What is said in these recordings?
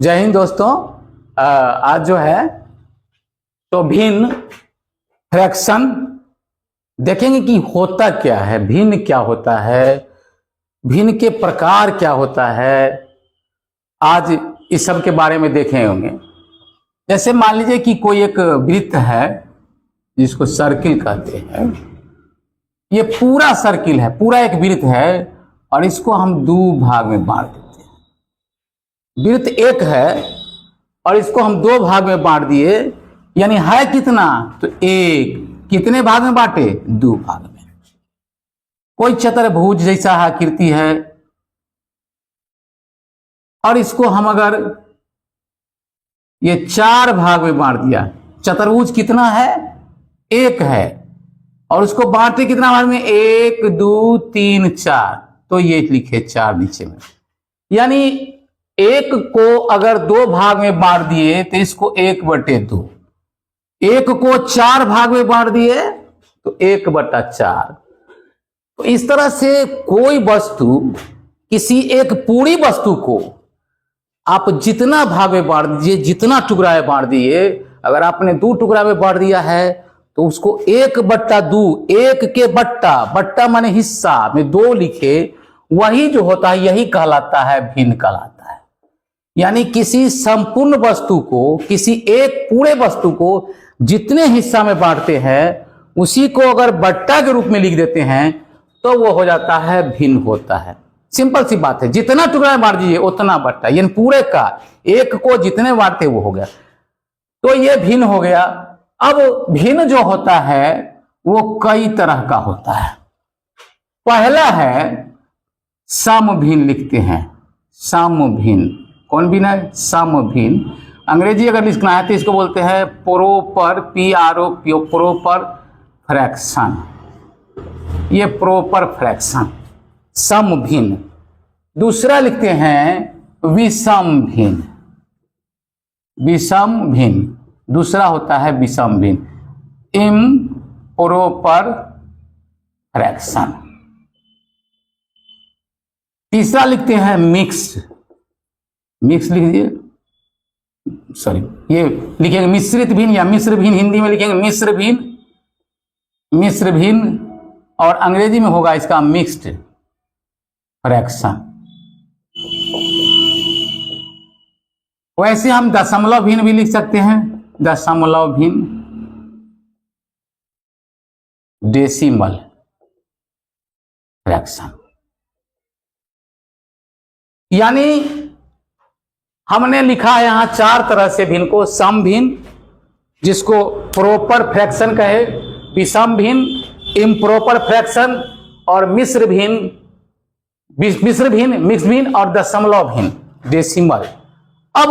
जय हिंद दोस्तों। आज जो है तो भिन्न फ्रैक्शन देखेंगे कि होता क्या है, भिन्न क्या होता है, भिन्न के प्रकार क्या होता है। आज इस सब के बारे में देखे होंगे। जैसे मान लीजिए कि कोई एक वृत्त है जिसको सर्किल कहते हैं। ये पूरा सर्किल है, पूरा एक वृत्त है और इसको हम दो भाग में बांट देते हैं। वृत्त एक है और इसको हम दो भाग में बांट दिए, यानी है कितना, तो एक। कितने भाग में बांटे, दो भाग में। कोई चतुर्भुज जैसा आकृति है और इसको हम अगर ये चार भाग में बांट दिया, चतुर्भुज कितना है, एक है, और उसको बांटे कितना भाग में, एक दो तीन चार, तो ये लिखे चार नीचे में। यानी एक को अगर दो भाग में बांट दिए तो इसको 1/2, एक को चार भाग में बांट दिए तो 1/4। तो इस तरह से कोई वस्तु, किसी एक पूरी वस्तु को आप जितना भाग में बांट दीजिए, जितना टुकड़ा में बांट दिए, अगर आपने 2 टुकड़ा में बांट दिया है तो उसको 1/2, एक के बट्टा माने हिस्सा में 2 लिखे, वही जो होता है यही कहलाता है भिन्न कहलाता है। यानी किसी संपूर्ण वस्तु को, किसी एक पूरे वस्तु को जितने हिस्सा में बांटते हैं उसी को अगर बट्टा के रूप में लिख देते हैं तो वो हो जाता है भिन्न होता है। सिंपल सी बात है, जितना टुकड़ा बांट दीजिए उतना बट्टा, यानी पूरे का, एक को जितने बांटते वो हो गया, तो ये भिन्न हो गया। अब भिन्न जो होता है वो कई तरह का होता है। पहला है समभिन्न, लिखते हैं समभिन्न। कौन भिन्न है, समभिन्न। अंग्रेजी अगर लिखना है तो इसको बोलते हैं प्रोपर, प्रोपर फ्रैक्शन। ये प्रोपर फ्रैक्शन, समभिन्न। दूसरा लिखते हैं विषम भिन्न, विषम भिन्न। दूसरा होता है विषम भिन्न, इम्प्रोपर फ्रैक्शन। तीसरा लिखते हैं मिक्स्ड, मिक्स लिख दिए, सॉरी ये लिखेंगे मिश्रित भिन्न या मिश्र भिन्न, हिंदी में लिखेंगे मिश्र भिन्न, मिश्र भिन्न, और अंग्रेजी में होगा इसका मिक्स्ड फ्रैक्शन। वैसे हम दशमलव भिन्न भी लिख सकते हैं, दशमलव भिन्न, डेसिमल फ्रैक्शन। यानी हमने लिखा है यहां 4 तरह से भिन्न को, सम भिन्न जिसको प्रोपर फ्रैक्शन कहे, विषम भिन्न, इम्प्रोपर फ्रैक्शन, और मिश्र भिन्न, मिश्र भिन्न, मिक्स भिन्न, और दशमलव भिन्न, डेसिमल। अब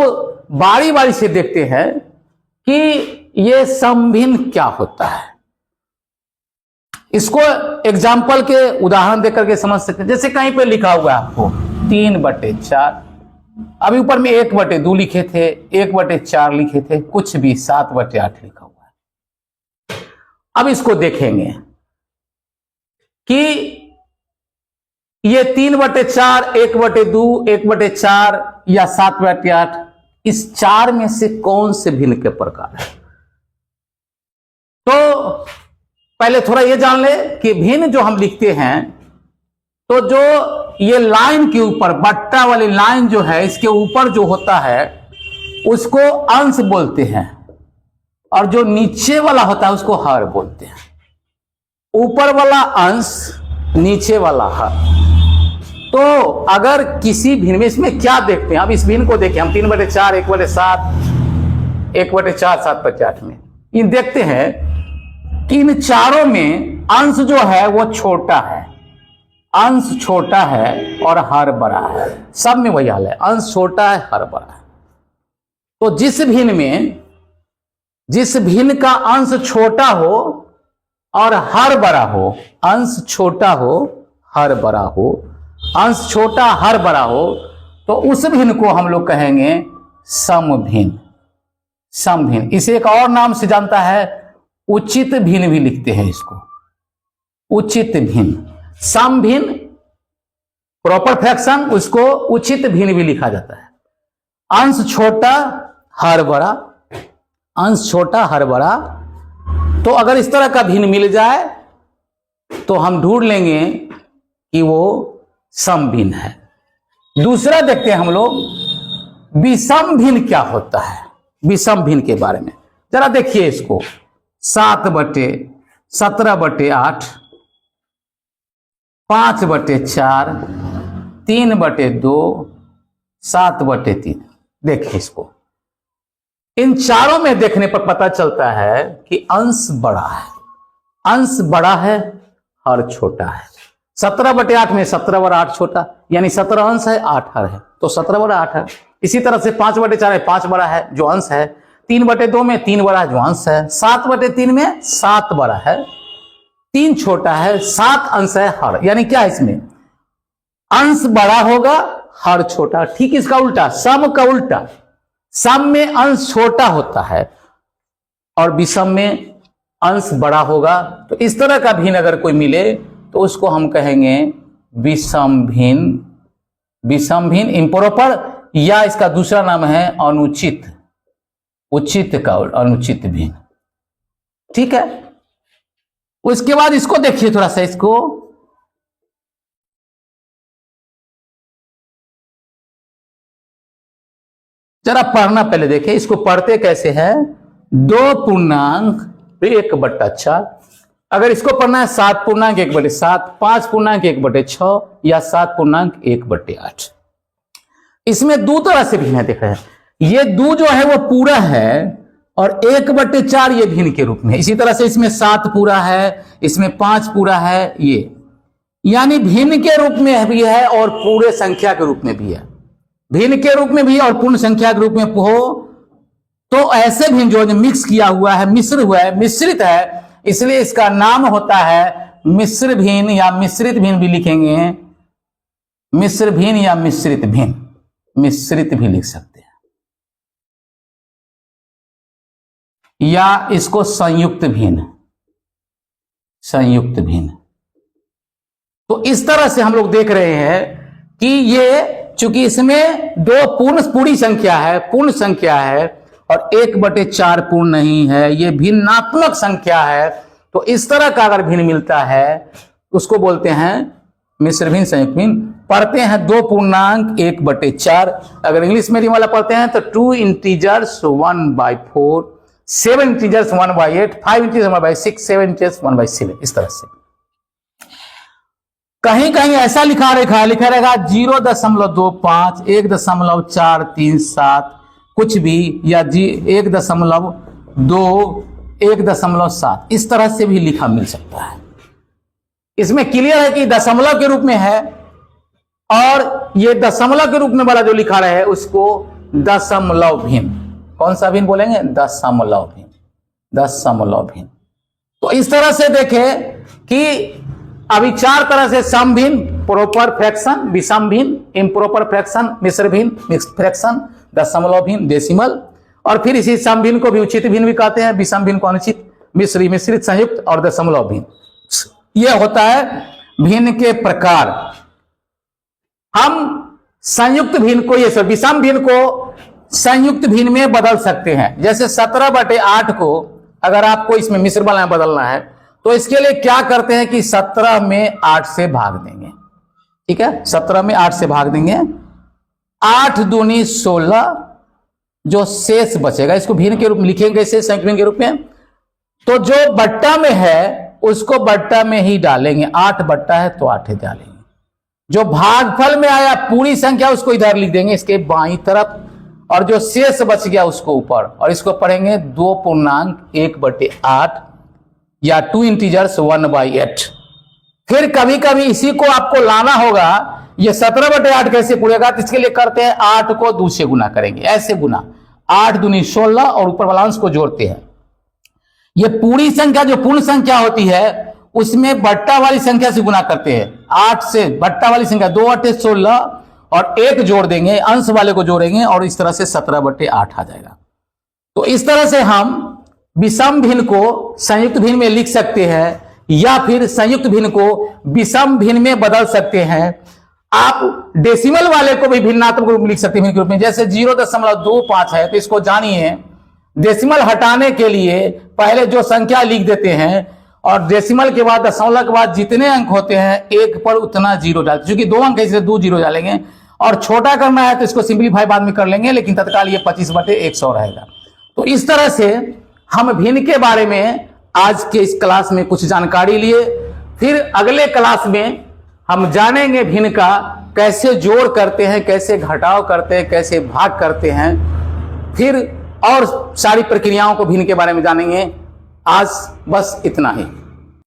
बारी बारी से देखते हैं कि ये समभिन्न क्या होता है। इसको एग्जाम्पल के उदाहरण देकर के समझ सकते हैं। जैसे कहीं पे लिखा हुआ है आपको 3/4, अभी ऊपर में 1/2 लिखे थे, 1/4 लिखे थे, कुछ भी 7/8 लिखा हुआ है। अब इसको देखेंगे कि ये 3/4, 1/2, 1/4 या 7/8, इस 4 में से कौन से भिन्न के प्रकार है। तो पहले थोड़ा ये जान ले कि भिन्न जो हम लिखते हैं, तो जो ये लाइन के ऊपर, बट्टा वाली लाइन जो है, इसके ऊपर जो होता है उसको अंश बोलते हैं, और जो नीचे वाला होता है उसको हर बोलते हैं। ऊपर वाला अंश, नीचे वाला हर। तो अगर किसी भिन्न में, इसमें क्या देखते हैं, अब इस भिन्न को देखें हम 3/4, 1/7, 1/4, 7/8 में इन देखते हैं कि इन चारों में अंश जो है वो छोटा है, अंश छोटा है और हर बड़ा है। सब में वही हाल है, अंश छोटा है, हर बड़ा है। तो जिस भिन्न में, जिस भिन्न का अंश छोटा हो और हर बड़ा हो, अंश छोटा हो हर बड़ा हो, अंश छोटा हर बड़ा हो, तो उस भिन्न को हम लोग कहेंगे समभिन्न, समभिन्न। इसे एक और नाम से जानता है, उचित भिन्न भी लिखते हैं इसको, उचित भिन्न। समभिन्न प्रॉपर फ्रैक्शन, उसको उचित भिन्न भी लिखा जाता है। अंश छोटा हर बड़ा, अंश छोटा हर बड़ा। तो अगर इस तरह का भिन्न मिल जाए तो हम ढूंढ लेंगे कि वो सम भिन्न है। दूसरा देखते हैं हम लोग विषम भिन्न क्या होता है, विषम भिन्न के बारे में जरा देखिए इसको। 7/17/8, 5/4, 3/2, 7/3। देखिए इसको, इन चारों में देखने पर पता चलता है कि अंश बड़ा है, अंश बड़ा है, हर छोटा है। 17/8 में 17/8 छोटा, यानी 17 अंश है, 8 हर है, तो 17/8 है। इसी तरह से 5/4 में 5 बड़ा है जो अंश है, 3/2 में 3 बड़ा है जो अंश है, 7/3 में 7 बड़ा है, 3 छोटा है, 7 अंश है, हर। यानी क्या है इसमें, अंश बड़ा होगा, हर छोटा। ठीक इसका उल्टा, सम का उल्टा, सम में अंश छोटा होता है और विषम में अंश बड़ा होगा। तो इस तरह का भिन्न अगर कोई मिले तो उसको हम कहेंगे विषम भिन्न, विषम भिन्न इम्प्रॉपर, या इसका दूसरा नाम है अनुचित, उचित का अनुचित भिन्न। ठीक है, उसके बाद इसको देखिए थोड़ा सा, इसको जरा पढ़ना पहले देखिए। इसको पढ़ते कैसे हैं, 2.1/4। अगर इसको पढ़ना है 7.1/7, 5.1/6 या 7.1/8। इसमें दो तरह से भिन्न देख रहे हैं, ये दो जो है वो पूरा है और 1/4 ये भिन्न के रूप में। इसी तरह से इसमें 7 पूरा है, इसमें 5 पूरा है, ये यानी भिन्न के रूप में भी है और पूरे संख्या के रूप में भी है। भिन्न के रूप में भी और पूर्ण संख्या के रूप में हो तो ऐसे भिन्न जो मिक्स किया हुआ है, मिश्र हुआ है, मिश्रित है, इसलिए इसका नाम होता है मिश्र भिन्न या मिश्रित भिन्न भी लिखेंगे, मिश्र भिन्न या मिश्रित भिन्न, मिश्रित भी लिख सकते हैं, या इसको संयुक्त भिन्न, संयुक्त भिन्न। तो इस तरह से हम लोग देख रहे हैं कि ये चूंकि इसमें दो पूरी संख्या है, पूर्ण संख्या है, और 1/4 पूर्ण नहीं है, ये भिन्नात्मक संख्या है। तो इस तरह का अगर भिन्न मिलता है उसको बोलते हैं मिश्र भिन्न, संयुक्त भिन्न। पढ़ते हैं 2.1/4। अगर इंग्लिश मीडियम वाला पढ़ते हैं तो 2 इंटीजर्स 1/4, 7 इंटीजर्स 1/8, 5 इंटीजर्स 1/6, 7 इंटीजर्स 1/7। इस तरह से कहीं कहीं ऐसा लिखा रहेगा 0.25, 1.437 कुछ भी, या 1.2, 1.7, इस तरह से भी लिखा मिल सकता है। इसमें क्लियर है कि दशमलव के रूप में है, और ये दशमलव के रूप में वाला जो लिखा रहे उसको दशमलव भिन्न, कौन सा भिन्न बोलेंगे, दशमलव भिन्न, दशमलव भिन्न। तो इस तरह से देखें कि अभी 4 तरह से सम भिन्न, प्रॉपर फ्रैक्शन, विषम भिन्न, इम्प्रॉपर फ्रैक्शन, मिश्र भिन्न, मिक्स्ड फ्रैक्शन, दशमलव भिन्न, डेसिमल, और फिर इसी सम भिन्न को भी उचित भिन्न भी कहते हैं, विषम भिन्न को अनुचित, मिश्री, मिश्रित, संयुक्त और दशमलव भिन्न। यह होता है भिन्न के प्रकार। हम संयुक्त भिन्न को, ये सब विषम भिन्न को संयुक्त भिन्न में बदल सकते हैं। जैसे 17/8 को अगर आपको इसमें मिश्र वाला बदलना है तो इसके लिए क्या करते हैं कि 17 में 8 से भाग देंगे। ठीक है, 17 में 8 से भाग देंगे, 8 दूनी 16, जो शेष बचेगा इसको भिन्न के रूप में लिखेंगे, कैसे, संयुक्त भिन्न के रूप में। तो जो बट्टा में है उसको बट्टा में ही डालेंगे, 8 बट्टा है तो 8 ही डालेंगे। जो भागफल में आया पूरी संख्या उसको इधर लिख देंगे इसके बाईं तरफ, और जो शेष बच गया उसको ऊपर, और इसको पढ़ेंगे 2.1/8 या 2 इंटीजर्स 1/8। फिर कभी कभी इसी को आपको लाना होगा, ये 17/8 कैसे पूरेगा, तो इसके लिए करते हैं 8 को 2 से गुना करेंगे, ऐसे गुना, 8 दूनी 16 और ऊपर वाला अंश को जोड़ते हैं। ये पूरी संख्या जो पूर्ण संख्या होती है उसमें बट्टा वाली संख्या से गुना करते हैं, 8 से बट्टा वाली संख्या 2 8 16 और 1 जोड़ देंगे, अंश वाले को जोड़ेंगे, और इस तरह से 17/8 आ जाएगा। तो इस तरह से हम विषम भिन्न को संयुक्त भिन्न में लिख सकते हैं, या फिर संयुक्त भिन्न को विषम भिन्न में बदल सकते हैं। आप डेसिमल वाले को भी भिन्नात्मक रूप में लिख सकते हैं भिन्न रूप में। जैसे 0.25 है तो इसको जानिए, डेसिमल हटाने के लिए पहले जो संख्या लिख देते हैं और डेसिमल के बाद दशमलव के बाद जितने अंक होते हैं एक पर उतना जीरो डालते, क्योंकि 2 अंक है इसलिए 2 जीरो डालेंगे। और छोटा करना है तो इसको सिंपलीफाई बाद में कर लेंगे, लेकिन तत्काल ये 25/100 रहेगा। तो इस तरह से हम भिन्न के बारे में आज के इस क्लास में कुछ जानकारी लिए। फिर अगले क्लास में हम जानेंगे भिन्न का कैसे जोड़ करते हैं, कैसे घटाव करते हैं, कैसे भाग करते हैं, फिर और सारी प्रक्रियाओं को भिन्न के बारे में जानेंगे। आज बस इतना ही।